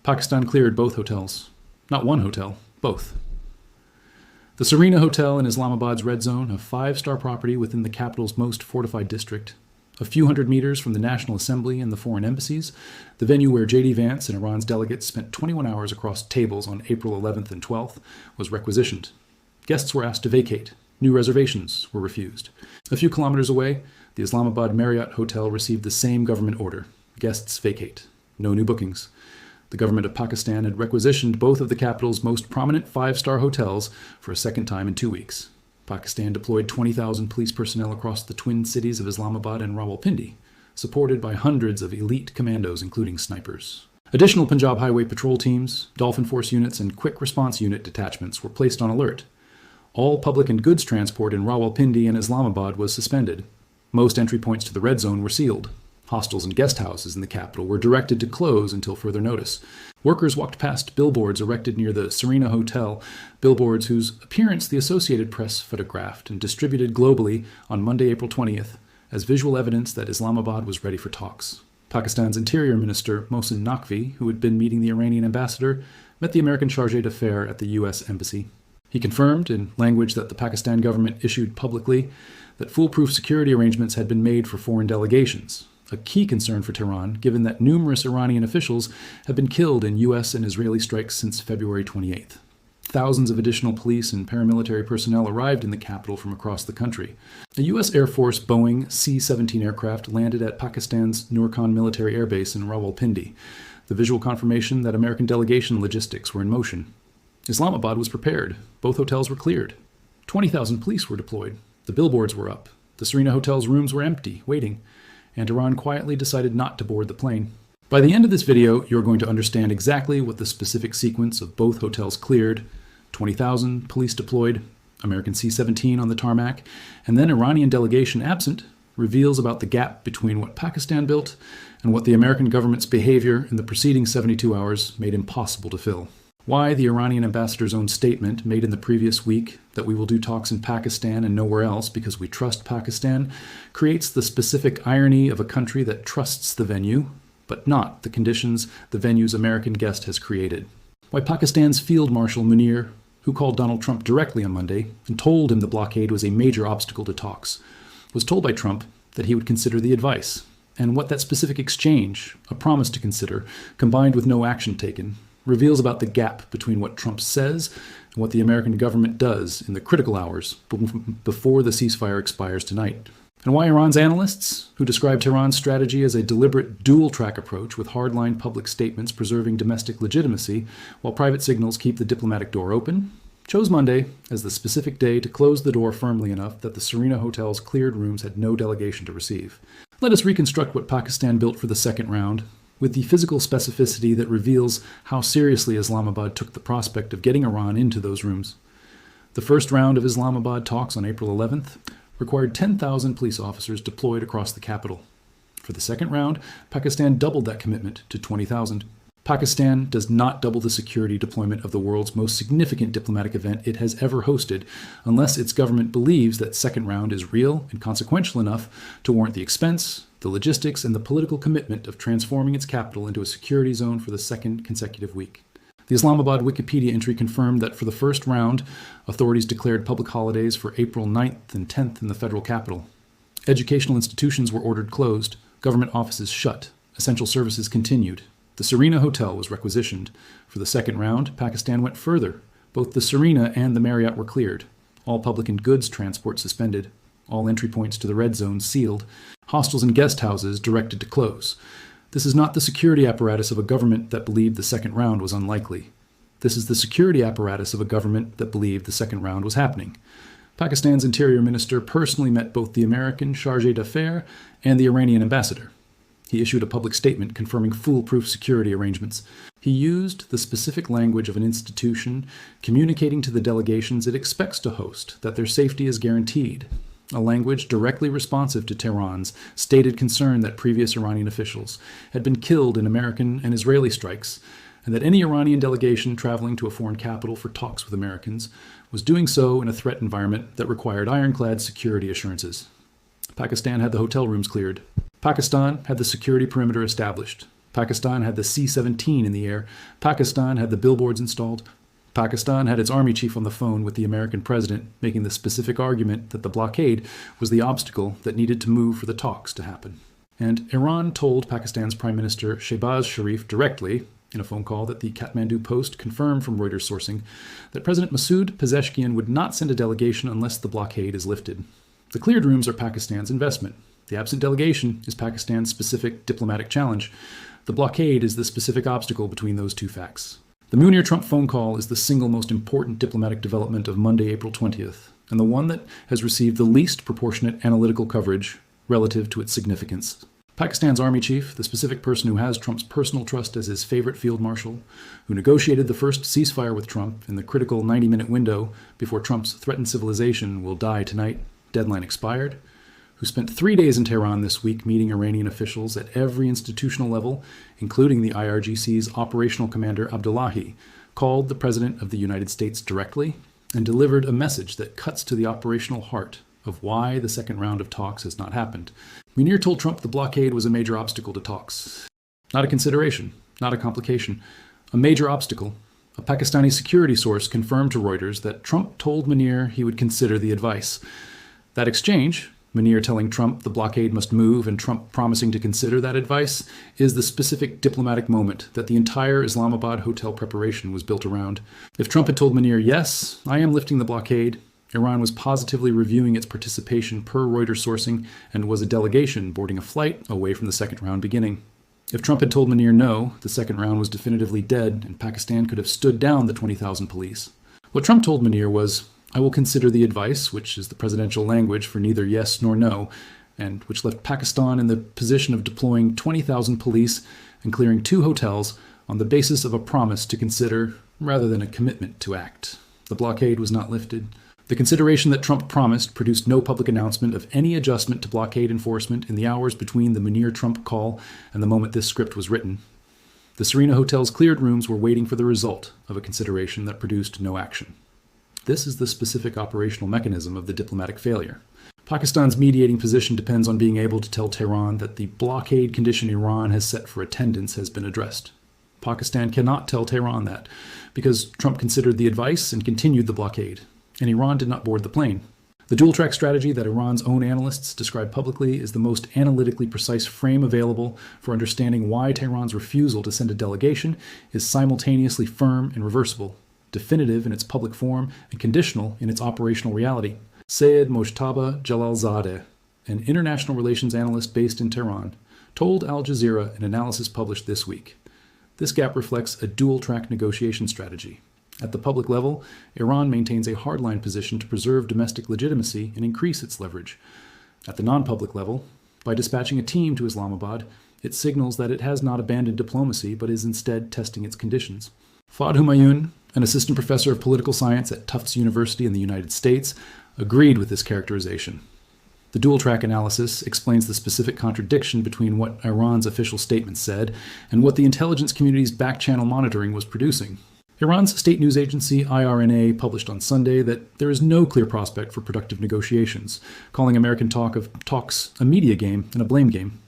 Pakistan cleared both hotels. Not one hotel, both. The Serena Hotel in Islamabad's red zone, a 5-star property within the capital's most fortified district. A few hundred meters from the National Assembly and the foreign embassies, the venue where J.D. Vance and Iran's delegates spent 21 hours across tables on April 11th and 12th, was requisitioned. Guests were asked to vacate. New reservations were refused. A few kilometers away, the Islamabad Marriott Hotel received the same government order. Guests vacate. No new bookings. The government of Pakistan had requisitioned both of the capital's most prominent 5-star hotels for a second time in 2 weeks. Pakistan deployed 20,000 police personnel across the twin cities of Islamabad and Rawalpindi, supported by hundreds of elite commandos, including snipers. Additional Punjab Highway Patrol teams, Dolphin Force units, and Quick Response Unit detachments were placed on alert. All public and goods transport in Rawalpindi and Islamabad was suspended. Most entry points to the red zone were sealed. Hostels and guest houses in the capital were directed to close until further notice. Workers walked past billboards erected near the Serena Hotel, billboards whose appearance the Associated Press photographed and distributed globally on Monday, April 20th, as visual evidence that Islamabad was ready for talks. Pakistan's Interior Minister, Mohsin Naqvi, who had been meeting the Iranian ambassador, met the American chargé d'affaires at the U.S. Embassy. He confirmed, in language that the Pakistan government issued publicly, that foolproof security arrangements had been made for foreign delegations, a key concern for Tehran, given that numerous Iranian officials have been killed in U.S. and Israeli strikes since February 28th. Thousands of additional police and paramilitary personnel arrived in the capital from across the country. A U.S. Air Force Boeing C-17 aircraft landed at Pakistan's Nur Khan military airbase in Rawalpindi, the visual confirmation that American delegation logistics were in motion. Islamabad was prepared. Both hotels were cleared. 20,000 police were deployed. The billboards were up. The Serena Hotel's rooms were empty, waiting. And Iran quietly decided not to board the plane. By the end of this video, you're going to understand exactly what the specific sequence of both hotels cleared, 20,000 police deployed, American C-17 on the tarmac, and then Iranian delegation absent, reveals about the gap between what Pakistan built and what the American government's behavior in the preceding 72 hours made impossible to fill. Why the Iranian ambassador's own statement made in the previous week that we will do talks in Pakistan and nowhere else because we trust Pakistan creates the specific irony of a country that trusts the venue, but not the conditions the venue's American guest has created. Why Pakistan's Field Marshal Munir, who called Donald Trump directly on Monday and told him the blockade was a major obstacle to talks, was told by Trump that he would consider the advice, and what that specific exchange, a promise to consider, combined with no action taken, reveals about the gap between what Trump says and what the American government does in the critical hours before the ceasefire expires tonight. And why Iran's analysts, who describe Tehran's strategy as a deliberate dual-track approach with hardline public statements preserving domestic legitimacy while private signals keep the diplomatic door open, chose Monday as the specific day to close the door firmly enough that the Serena Hotel's cleared rooms had no delegation to receive. Let us reconstruct what Pakistan built for the second round, with the physical specificity that reveals how seriously Islamabad took the prospect of getting Iran into those rooms. The first round of Islamabad talks on April 11th required 10,000 police officers deployed across the capital. For the second round, Pakistan doubled that commitment to 20,000. Pakistan does not double the security deployment of the world's most significant diplomatic event it has ever hosted unless its government believes that second round is real and consequential enough to warrant the expense, the logistics, and the political commitment of transforming its capital into a security zone for the second consecutive week. The Islamabad Wikipedia entry confirmed that for the first round, authorities declared public holidays for April 9th and 10th in the federal capital. Educational institutions were ordered closed, government offices shut, essential services continued. The Serena Hotel was requisitioned. For the second round, Pakistan went further. Both the Serena and the Marriott were cleared. All public and goods transport suspended. All entry points to the red zone sealed. Hostels and guest houses directed to close. This is not the security apparatus of a government that believed the second round was unlikely. This is the security apparatus of a government that believed the second round was happening. Pakistan's Interior Minister personally met both the American chargé d'affaires and the Iranian ambassador. He issued a public statement confirming foolproof security arrangements. He used the specific language of an institution communicating to the delegations it expects to host that their safety is guaranteed, a language directly responsive to Tehran's stated concern that previous Iranian officials had been killed in American and Israeli strikes, and that any Iranian delegation traveling to a foreign capital for talks with Americans was doing so in a threat environment that required ironclad security assurances. Pakistan had the hotel rooms cleared. Pakistan had the security perimeter established. Pakistan had the C-17 in the air. Pakistan had the billboards installed. Pakistan had its army chief on the phone with the American president, making the specific argument that the blockade was the obstacle that needed to move for the talks to happen. And Iran told Pakistan's Prime Minister Shehbaz Sharif directly, in a phone call that the Kathmandu Post confirmed from Reuters sourcing, that President Masoud Pezeshkian would not send a delegation unless the blockade is lifted. The cleared rooms are Pakistan's investment. The absent delegation is Pakistan's specific diplomatic challenge. The blockade is the specific obstacle between those two facts. The Munir-Trump phone call is the single most important diplomatic development of Monday, April 20th, and the one that has received the least proportionate analytical coverage relative to its significance. Pakistan's army chief, the specific person who has Trump's personal trust as his favorite field marshal, who negotiated the first ceasefire with Trump in the critical 90-minute window before Trump's threatened civilization will die tonight, deadline expired, who spent 3 days in Tehran this week meeting Iranian officials at every institutional level, including the IRGC's operational commander Abdullahi, called the President of the United States directly and delivered a message that cuts to the operational heart of why the second round of talks has not happened. Munir told Trump the blockade was a major obstacle to talks. Not a consideration, not a complication, a major obstacle. A Pakistani security source confirmed to Reuters that Trump told Munir he would consider the advice. That exchange, Munir telling Trump the blockade must move and Trump promising to consider that advice, is the specific diplomatic moment that the entire Islamabad hotel preparation was built around. If Trump had told Munir, yes, I am lifting the blockade, Iran was positively reviewing its participation per Reuters sourcing and was a delegation boarding a flight away from the second round beginning. If Trump had told Munir no, the second round was definitively dead and Pakistan could have stood down the 20,000 police. What Trump told Munir was, I will consider the advice, which is the presidential language for neither yes nor no, and which left Pakistan in the position of deploying 20,000 police and clearing 2 hotels on the basis of a promise to consider rather than a commitment to act. The blockade was not lifted. The consideration that Trump promised produced no public announcement of any adjustment to blockade enforcement in the hours between the Munir-Trump call and the moment this script was written. The Serena Hotel's cleared rooms were waiting for the result of a consideration that produced no action. This is the specific operational mechanism of the diplomatic failure. Pakistan's mediating position depends on being able to tell Tehran that the blockade condition Iran has set for attendance has been addressed. Pakistan cannot tell Tehran that, because Trump considered the advice and continued the blockade, and Iran did not board the plane. The dual-track strategy that Iran's own analysts describe publicly is the most analytically precise frame available for understanding why Tehran's refusal to send a delegation is simultaneously firm and reversible, definitive in its public form and conditional in its operational reality. Sayed Mojtaba Jalalzadeh, an international relations analyst based in Tehran, told Al Jazeera an analysis published this week. This gap reflects a dual-track negotiation strategy. At the public level, Iran maintains a hardline position to preserve domestic legitimacy and increase its leverage. At the non-public level, by dispatching a team to Islamabad, it signals that it has not abandoned diplomacy but is instead testing its conditions. Fahd Humayun, an assistant professor of political science at Tufts University in the United States, agreed with this characterization. The dual-track analysis explains the specific contradiction between what Iran's official statement said and what the intelligence community's back-channel monitoring was producing. Iran's state news agency IRNA published on Sunday that there is no clear prospect for productive negotiations, calling American talk of talks a media game and a blame game.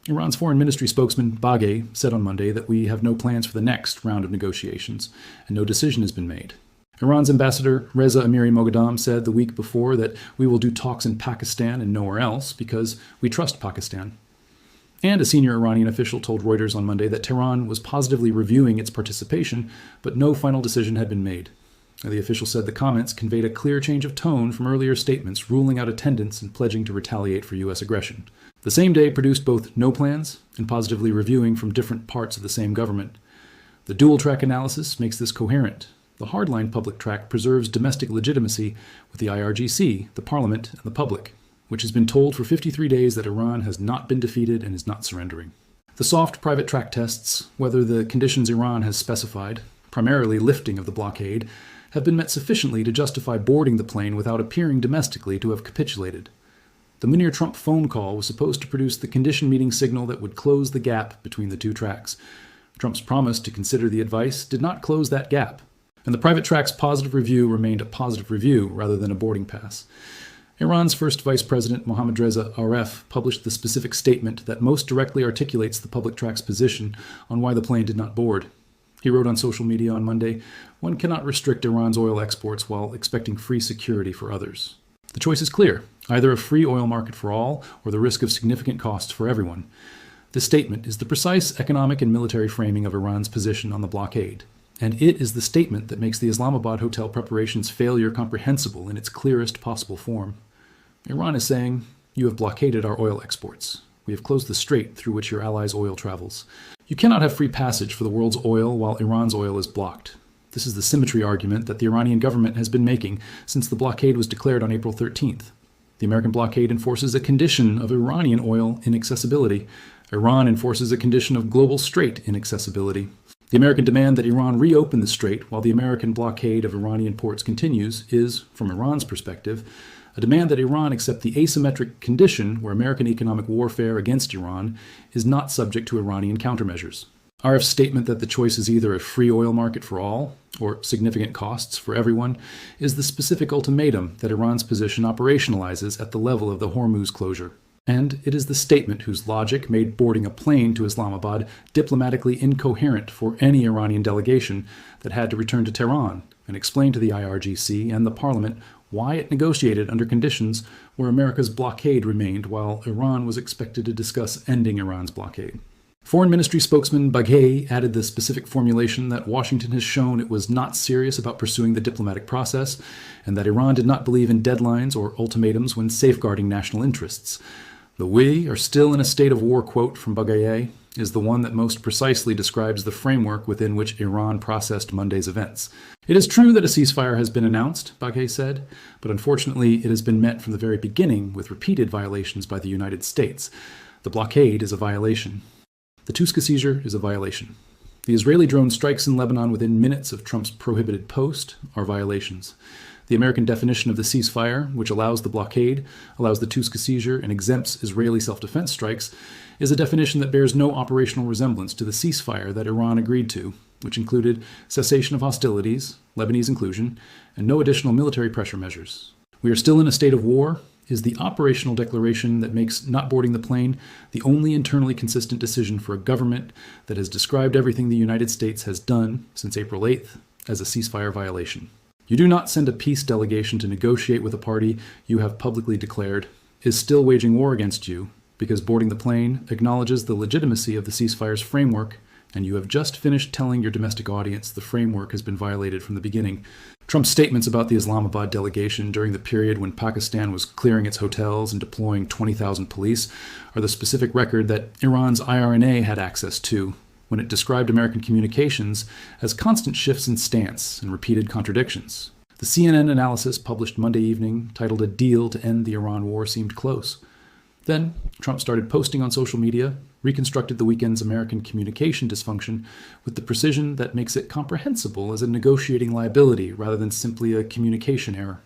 Iran's foreign ministry spokesman Bagheh said on Monday that we have no plans for the next round of negotiations, and no decision has been made. Iran's ambassador Reza Amiri Moghadam said the week before that we will do talks in Pakistan and nowhere else because we trust Pakistan. And a senior Iranian official told Reuters on Monday that Tehran was positively reviewing its participation, but no final decision had been made. The official said the comments conveyed a clear change of tone from earlier statements ruling out attendance and pledging to retaliate for U.S. aggression. The same day produced both no plans and positively reviewing from different parts of the same government. The dual-track analysis makes this coherent. The hardline public track preserves domestic legitimacy with the IRGC, the parliament, and the public, which has been told for 53 days that Iran has not been defeated and is not surrendering. The soft private track tests, whether the conditions Iran has specified, primarily lifting of the blockade, have been met sufficiently to justify boarding the plane without appearing domestically to have capitulated. The Munir-Trump phone call was supposed to produce the condition meeting signal that would close the gap between the two tracks. Trump's promise to consider the advice did not close that gap, and the private track's positive review remained a positive review rather than a boarding pass. Iran's first vice president, Mohammad Reza Aref, published the specific statement that most directly articulates the public track's position on why the plane did not board. He wrote on social media on Monday, "One cannot restrict Iran's oil exports while expecting free security for others. The choice is clear, either a free oil market for all or the risk of significant costs for everyone." This statement is the precise economic and military framing of Iran's position on the blockade. And it is the statement that makes the Islamabad hotel preparations failure comprehensible in its clearest possible form. Iran is saying, "You have blockaded our oil exports. We have closed the strait through which your allies' oil travels. You cannot have free passage for the world's oil while Iran's oil is blocked." This is the symmetry argument that the Iranian government has been making since the blockade was declared on April 13th. The American blockade enforces a condition of Iranian oil inaccessibility. Iran enforces a condition of global strait inaccessibility. The American demand that Iran reopen the strait while the American blockade of Iranian ports continues is, from Iran's perspective, a demand that Iran accept the asymmetric condition where American economic warfare against Iran is not subject to Iranian countermeasures. Aref's statement that the choice is either a free oil market for all or significant costs for everyone is the specific ultimatum that Iran's position operationalizes at the level of the Hormuz closure. And it is the statement whose logic made boarding a plane to Islamabad diplomatically incoherent for any Iranian delegation that had to return to Tehran and explain to the IRGC and the parliament why it negotiated under conditions where America's blockade remained while Iran was expected to discuss ending Iran's blockade. Foreign Ministry spokesman Baghei added the specific formulation that Washington has shown it was not serious about pursuing the diplomatic process and that Iran did not believe in deadlines or ultimatums when safeguarding national interests. The "we are still in a state of war" quote from Baghei is the one that most precisely describes the framework within which Iran processed Monday's events. "It is true that a ceasefire has been announced," Baghei said, "but unfortunately it has been met from the very beginning with repeated violations by the United States. The blockade is a violation. The Tuska seizure is a violation. The Israeli drone strikes in Lebanon within minutes of Trump's prohibited post are violations. The American definition of the ceasefire, which allows the blockade, allows the Tuska seizure, and exempts Israeli self-defense strikes, is a definition that bears no operational resemblance to the ceasefire that Iran agreed to, which included cessation of hostilities, Lebanese inclusion, and no additional military pressure measures. We are still in a state of war is the operational declaration that makes not boarding the plane the only internally consistent decision for a government that has described everything the United States has done since April 8th as a ceasefire violation. You do not send a peace delegation to negotiate with a party you have publicly declared is still waging war against you because boarding the plane acknowledges the legitimacy of the ceasefire's framework, and you have just finished telling your domestic audience the framework has been violated from the beginning. Trump's statements about the Islamabad delegation during the period when Pakistan was clearing its hotels and deploying 20,000 police are the specific record that Iran's IRNA had access to when it described American communications as constant shifts in stance and repeated contradictions. The CNN analysis published Monday evening, titled "A Deal to End the Iran War Seemed Close." Then, Trump started posting on social media, reconstructed the weekend's American communication dysfunction with the precision that makes it comprehensible as a negotiating liability rather than simply a communication error.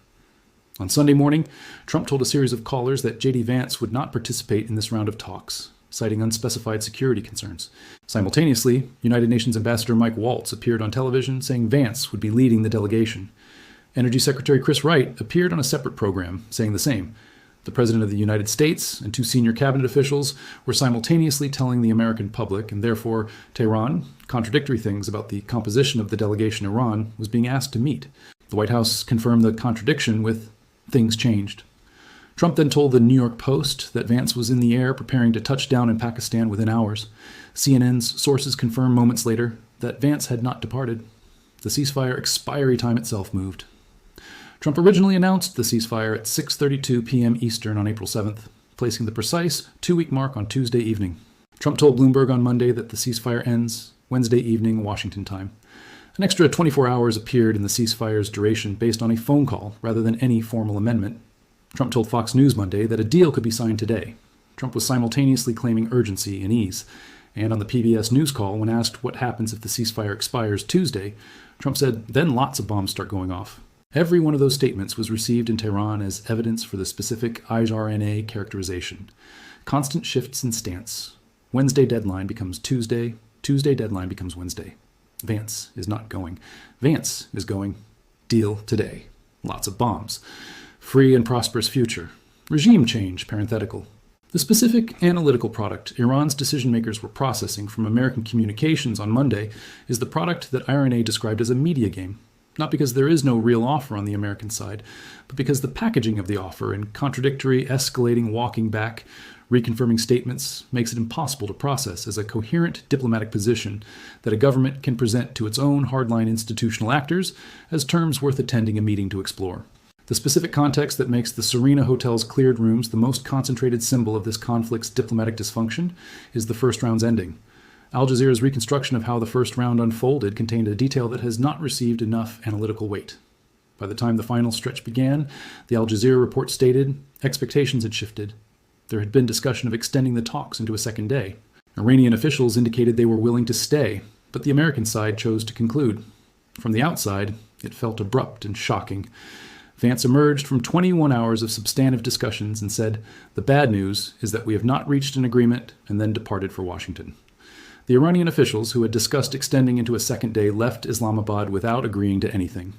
On Sunday morning, Trump told a series of callers that J.D. Vance would not participate in this round of talks, citing unspecified security concerns. Simultaneously, United Nations Ambassador Mike Waltz appeared on television saying Vance would be leading the delegation. Energy Secretary Chris Wright appeared on a separate program saying the same. The President of the United States and two senior cabinet officials were simultaneously telling the American public, and therefore Tehran, contradictory things about the composition of the delegation Iran was being asked to meet. The White House confirmed the contradiction with "things changed." Trump then told the New York Post that Vance was in the air preparing to touch down in Pakistan within hours. CNN's sources confirmed moments later that Vance had not departed. The ceasefire expiry time itself moved. Trump originally announced the ceasefire at 6:32 p.m. Eastern on April 7th, placing the precise two-week mark on Tuesday evening. Trump told Bloomberg on Monday that the ceasefire ends Wednesday evening, Washington time. An extra 24 hours appeared in the ceasefire's duration based on a phone call rather than any formal amendment. Trump told Fox News Monday that a deal could be signed today. Trump was simultaneously claiming urgency and ease. And on the PBS News call, when asked what happens if the ceasefire expires Tuesday, Trump said, "Then lots of bombs start going off." Every one of those statements was received in Tehran as evidence for the specific IRNA characterization. Constant shifts in stance. Wednesday deadline becomes Tuesday. Tuesday deadline becomes Wednesday. Vance is not going. Vance is going. Deal today. Lots of bombs. free and prosperous future. Regime change, parenthetical. The specific analytical product Iran's decision-makers were processing from American communications on Monday is the product that IRNA described as a media game. Not because there is no real offer on the American side, but because the packaging of the offer in contradictory, escalating, walking back, reconfirming statements makes it impossible to process as a coherent diplomatic position that a government can present to its own hardline institutional actors as terms worth attending a meeting to explore. The specific context that makes the Serena Hotel's cleared rooms the most concentrated symbol of this conflict's diplomatic dysfunction is the first round's ending. Al Jazeera's reconstruction of how the first round unfolded contained a detail that has not received enough analytical weight. By the time the final stretch began, the Al Jazeera report stated expectations had shifted. There had been discussion of extending the talks into a second day. Iranian officials indicated they were willing to stay, but the American side chose to conclude. From the outside, it felt abrupt and shocking. Vance emerged from 21 hours of substantive discussions and said, "The bad news is that we have not reached an agreement," and then departed for Washington. The Iranian officials who had discussed extending into a second day left Islamabad without agreeing to anything.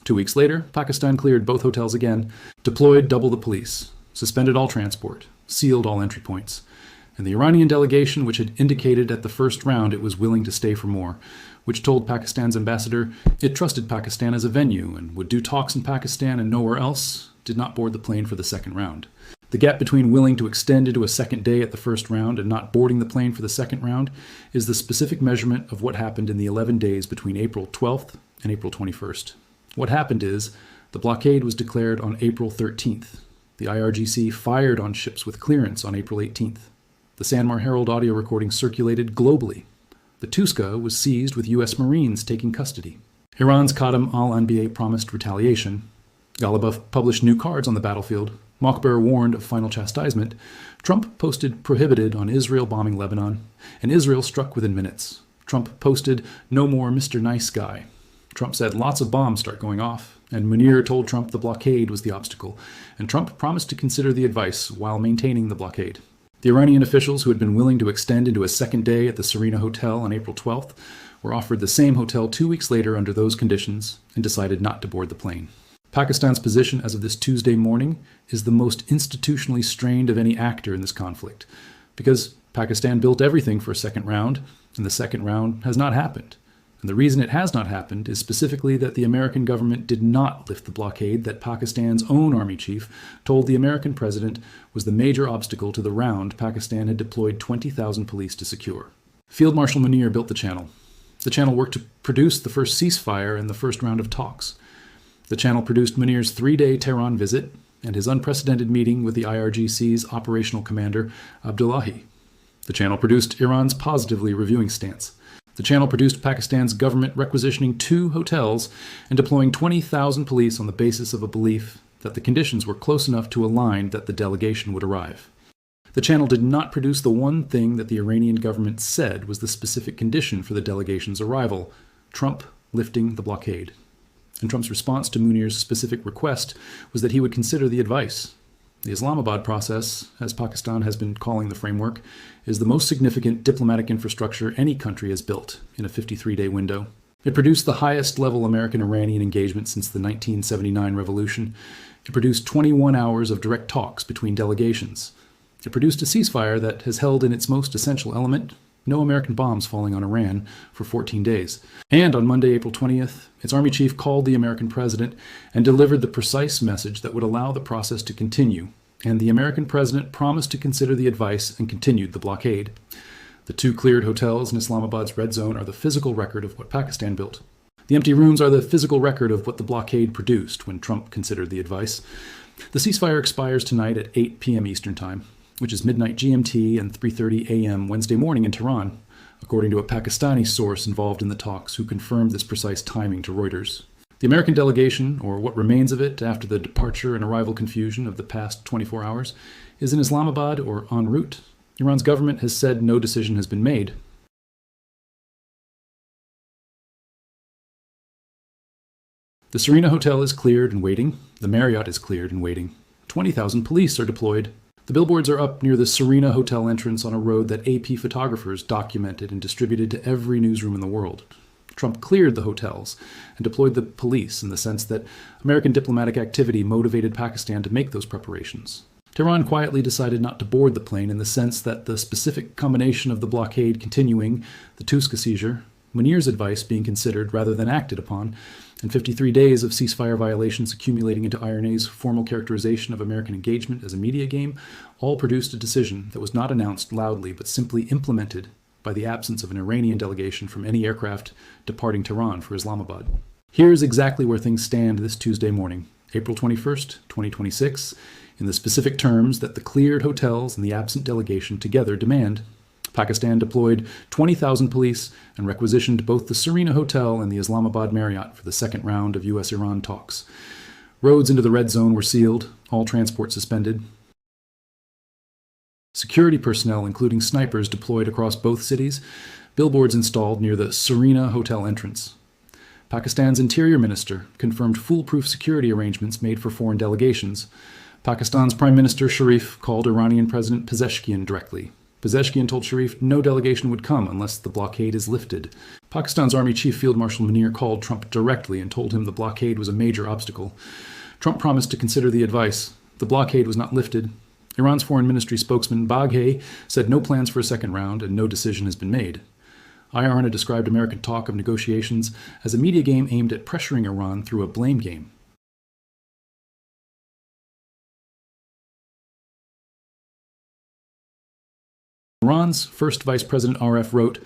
2 weeks later, Pakistan cleared both hotels again, deployed double the police, suspended all transport, sealed all entry points. And the Iranian delegation, which had indicated at the first round it was willing to stay for more, which told Pakistan's ambassador it trusted Pakistan as a venue and would do talks in Pakistan and nowhere else, did not board the plane for the second round. The gap between willing to extend into a second day at the first round and not boarding the plane for the second round is the specific measurement of what happened in the 11 days between April 12th and April 21st. What happened is the blockade was declared on April 13th. The IRGC fired on ships with clearance on April 18th. The Sanmar Herald audio recording circulated globally. The Tuska was seized with U.S. Marines taking custody. Iran's Qadem al-Anbiya promised retaliation. Ghalibaf published new cards on the battlefield. Mokhber warned of final chastisement. Trump posted prohibited on Israel bombing Lebanon. And Israel struck within minutes. Trump posted no more Mr. Nice Guy. Trump said lots of bombs start going off. And Munir told Trump the blockade was the obstacle. And Trump promised to consider the advice while maintaining the blockade. The Iranian officials who had been willing to extend into a second day at the Serena Hotel on April 12th were offered the same hotel 2 weeks later under those conditions and decided not to board the plane. Pakistan's position as of this Tuesday morning is the most institutionally strained of any actor in this conflict, because Pakistan built everything for a second round, and the second round has not happened. And the reason it has not happened is specifically that the American government did not lift the blockade that Pakistan's own army chief told the American president was the major obstacle to the round Pakistan had deployed 20,000 police to secure. Field Marshal Munir built the channel. The channel worked to produce the first ceasefire and the first round of talks. The channel produced Munir's 3-day Tehran visit and his unprecedented meeting with the IRGC's operational commander, Abdullahi. The channel produced Iran's positively reviewing stance. The channel produced Pakistan's government requisitioning 2 hotels and deploying 20,000 police on the basis of a belief that the conditions were close enough to align that the delegation would arrive. The channel did not produce the one thing that the Iranian government said was the specific condition for the delegation's arrival: Trump lifting the blockade. And Trump's response to Munir's specific request was that he would consider the advice. The Islamabad process, as Pakistan has been calling the framework, is the most significant diplomatic infrastructure any country has built in a 53-day window. It produced the highest-level American-Iranian engagement since the 1979 revolution. It produced 21 hours of direct talks between delegations. It produced a ceasefire that has held in its most essential element no American bombs falling on Iran for 14 days. And on Monday, April 20th, its army chief called the American president and delivered the precise message that would allow the process to continue. And the American president promised to consider the advice and continued the blockade. The 2 cleared hotels in Islamabad's red zone are the physical record of what Pakistan built. The empty rooms are the physical record of what the blockade produced when Trump considered the advice. The ceasefire expires tonight at 8 p.m. Eastern Time, which is midnight GMT and 3:30 a.m. Wednesday morning in Tehran, according to a Pakistani source involved in the talks who confirmed this precise timing to Reuters. The American delegation, or what remains of it after the departure and arrival confusion of the past 24 hours, is in Islamabad or en route. Iran's government has said no decision has been made. The Serena Hotel is cleared and waiting. The Marriott is cleared and waiting. 20,000 police are deployed. The billboards are up near the Serena Hotel entrance on a road that AP photographers documented and distributed to every newsroom in the world. Trump cleared the hotels and deployed the police in the sense that American diplomatic activity motivated Pakistan to make those preparations. Tehran quietly decided not to board the plane in the sense that the specific combination of the blockade continuing, the Tuska seizure, Munir's advice being considered rather than acted upon, and 53 days of ceasefire violations accumulating into IRNA's formal characterization of American engagement as a media game all produced a decision that was not announced loudly but simply implemented by the absence of an Iranian delegation from any aircraft departing Tehran for Islamabad. Here's exactly where things stand this Tuesday morning, April 21st, 2026, in the specific terms that the cleared hotels and the absent delegation together demand. Pakistan deployed 20,000 police and requisitioned both the Serena Hotel and the Islamabad Marriott for the second round of U.S.-Iran talks. Roads into the red zone were sealed, all transport suspended. Security personnel, including snipers, deployed across both cities, billboards installed near the Serena Hotel entrance. Pakistan's interior minister confirmed foolproof security arrangements made for foreign delegations. Pakistan's Prime Minister Sharif called Iranian President Pezeshkian directly. Pezeshkian told Sharif no delegation would come unless the blockade is lifted. Pakistan's Army Chief Field Marshal Munir called Trump directly and told him the blockade was a major obstacle. Trump promised to consider the advice. The blockade was not lifted. Iran's Foreign Ministry spokesman Baghei said no plans for a second round and no decision has been made. IRNA described American talk of negotiations as a media game aimed at pressuring Iran through a blame game. Iran's first Vice President RF wrote,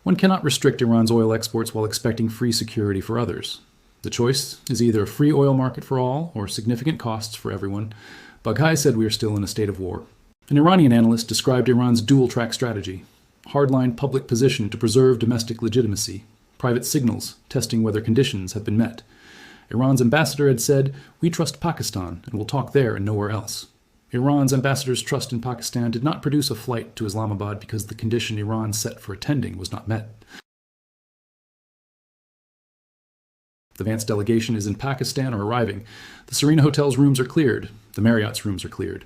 "One cannot restrict Iran's oil exports while expecting free security for others. The choice is either a free oil market for all or significant costs for everyone." Baghai said we are still in a state of war. An Iranian analyst described Iran's dual-track strategy: hardline public position to preserve domestic legitimacy, private signals testing whether conditions have been met. Iran's ambassador had said, "We trust Pakistan and will talk there and nowhere else." Iran's ambassador's trust in Pakistan did not produce a flight to Islamabad because the condition Iran set for attending was not met. The Vance delegation is in Pakistan or arriving. The Serena Hotel's rooms are cleared. The Marriott's rooms are cleared.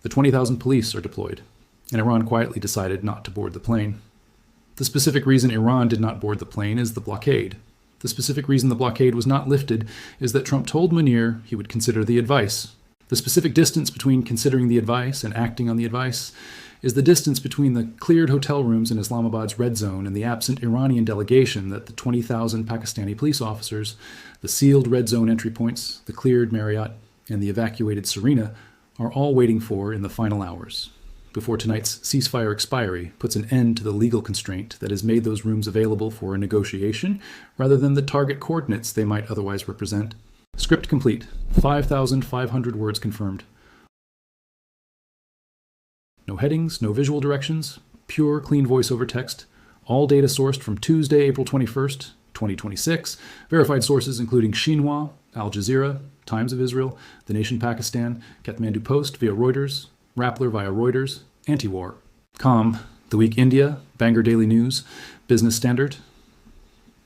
The 20,000 police are deployed. And Iran quietly decided not to board the plane. The specific reason Iran did not board the plane is the blockade. The specific reason the blockade was not lifted is that Trump told Munir he would consider the advice. The specific distance between considering the advice and acting on the advice is the distance between the cleared hotel rooms in Islamabad's red zone and the absent Iranian delegation that the 20,000 Pakistani police officers, the sealed red zone entry points, the cleared Marriott, and the evacuated Serena are all waiting for in the final hours, before tonight's ceasefire expiry puts an end to the legal constraint that has made those rooms available for a negotiation rather than the target coordinates they might otherwise represent. Script complete. 5,500 words confirmed. No headings, no visual directions, pure, clean voiceover text. All data sourced from Tuesday, April 21st, 2026. Verified sources including Xinhua, Al Jazeera, Times of Israel, The Nation Pakistan, Kathmandu Post via Reuters, Rappler via Reuters, Anti-War. Com, The Week India, Bangor Daily News, Business Standard,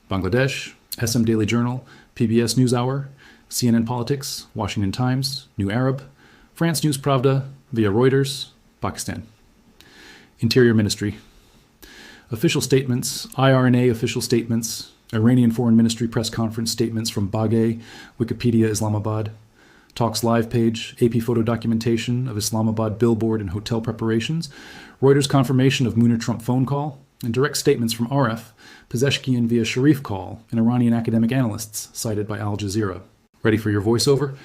Bangladesh, SM Daily Journal, PBS NewsHour, CNN Politics, Washington Times, New Arab, France News Pravda via Reuters, Pakistan. Interior Ministry. Official statements, IRNA official statements, Iranian Foreign Ministry press conference statements from Baghei, Wikipedia Islamabad, Talks Live page, AP photo documentation of Islamabad billboard and hotel preparations, Reuters confirmation of Munir Trump phone call, and direct statements from RF, Pezeshkian via Sharif call, and Iranian academic analysts cited by Al Jazeera. Ready for your voiceover?